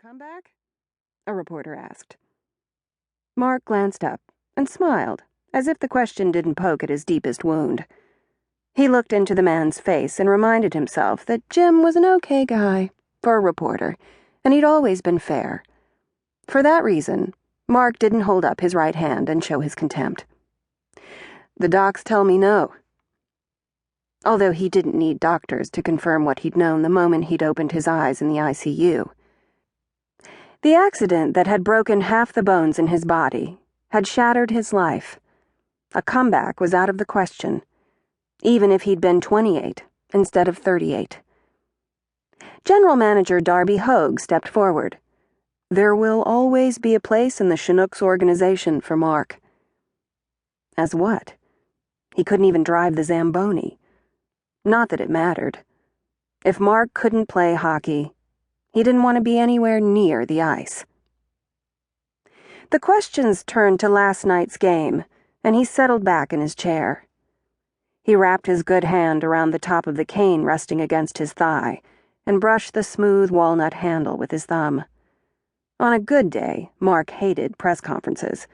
comeback?" a reporter asked. Mark glanced up and smiled, as if the question didn't poke at his deepest wound. He looked into the man's face and reminded himself that Jim was an okay guy for a reporter, and he'd always been fair. For that reason, Mark didn't hold up his right hand and show his contempt. "The docs tell me no." Although he didn't need doctors to confirm what he'd known the moment he'd opened his eyes in the ICU. The accident that had broken half the bones in his body had shattered his life. A comeback was out of the question, even if he'd been 28 instead of 38. General Manager Darby Hogue stepped forward. There will always be a place in the Chinooks organization for Mark. As what? He couldn't even drive the Zamboni. Not that it mattered. If Mark couldn't play hockey, he didn't want to be anywhere near the ice. The questions turned to last night's game, and he settled back in his chair. He wrapped his good hand around the top of the cane resting against his thigh and brushed the smooth walnut handle with his thumb. On a good day, Mark hated press conferences.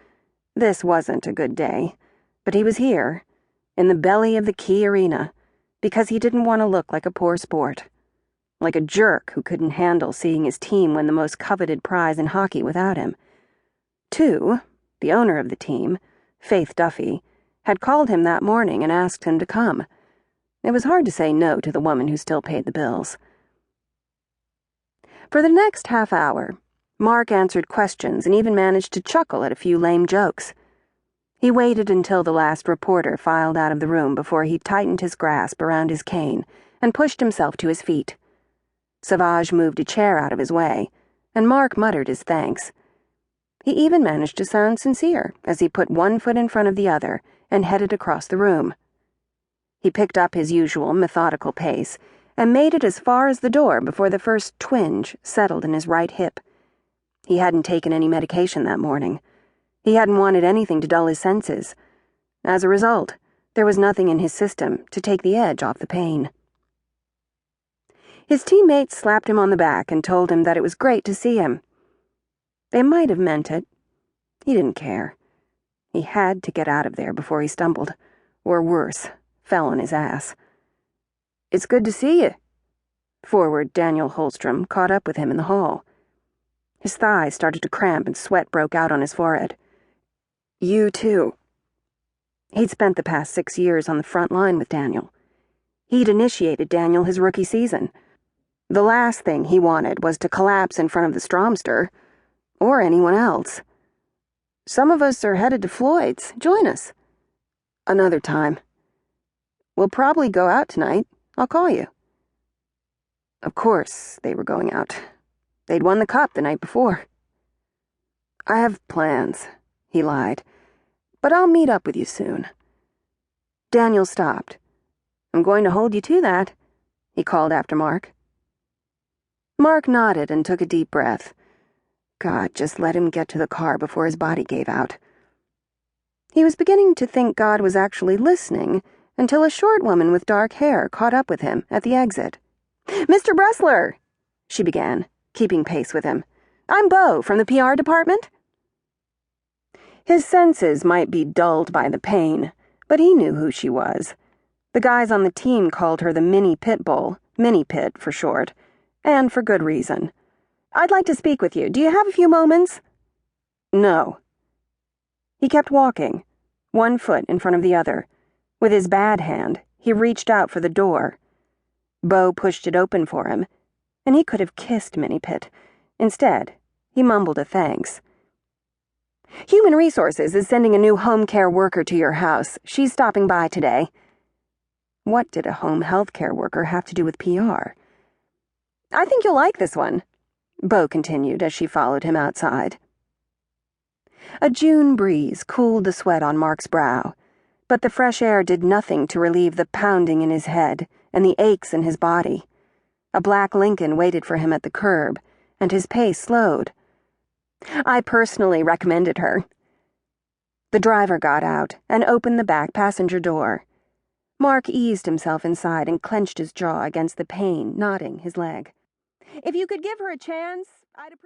This wasn't a good day, but he was here, in the belly of the Key Arena, because he didn't want to look like a poor sport. Like a jerk who couldn't handle seeing his team win the most coveted prize in hockey without him. The owner of the team, Faith Duffy, had called him that morning and asked him to come. It was hard to say no to the woman who still paid the bills. For the next half hour, Mark answered questions and even managed to chuckle at a few lame jokes. He waited until the last reporter filed out of the room before he tightened his grasp around his cane and pushed himself to his feet. Savage moved a chair out of his way, and Mark muttered his thanks. He even managed to sound sincere as he put one foot in front of the other and headed across the room. He picked up his usual methodical pace and made it as far as the door before the first twinge settled in his right hip. He hadn't taken any medication that morning. He hadn't wanted anything to dull his senses. As a result, there was nothing in his system to take the edge off the pain. His teammates slapped him on the back and told him that it was great to see him. They might have meant it. He didn't care. He had to get out of there before he stumbled, or worse, fell on his ass. "It's good to see you." Forward Daniel Holstrom caught up with him in the hall. His thighs started to cramp and sweat broke out on his forehead. "You too." He'd spent the past 6 years on the front line with Daniel. He'd initiated Daniel his rookie season. The last thing he wanted was to collapse in front of the Stromster, or anyone else. "Some of us are headed to Floyd's. Join us." "Another time." "We'll probably go out tonight. I'll call you." Of course they were going out. They'd won the cup the night before. "I have plans," he lied, "but I'll meet up with you soon." Daniel stopped. "I'm going to hold you to that," he called after Mark. Mark nodded and took a deep breath. God, just let him get to the car before his body gave out. He was beginning to think God was actually listening until a short woman with dark hair caught up with him at the exit. "Mr. Bressler," she began, keeping pace with him. "I'm Beau from the PR department." His senses might be dulled by the pain, but he knew who she was. The guys on the team called her the Mini Pit Bull, Mini Pit for short, and for good reason. "I'd like to speak with you. Do you have a few moments?" "No." He kept walking, one foot in front of the other. With his bad hand, he reached out for the door. Beau pushed it open for him, and he could have kissed Mini Pit. Instead, he mumbled a thanks. "Human Resources is sending a new home care worker to your house. She's stopping by today." What did a home health care worker have to do with PR? "I think you'll like this one," Beau continued as she followed him outside. A June breeze cooled the sweat on Mark's brow, but the fresh air did nothing to relieve the pounding in his head and the aches in his body. A black Lincoln waited for him at the curb, and his pace slowed. "I personally recommended her." The driver got out and opened the back passenger door. Mark eased himself inside and clenched his jaw against the pane, knotting his leg. "If you could give her a chance, I'd appreciate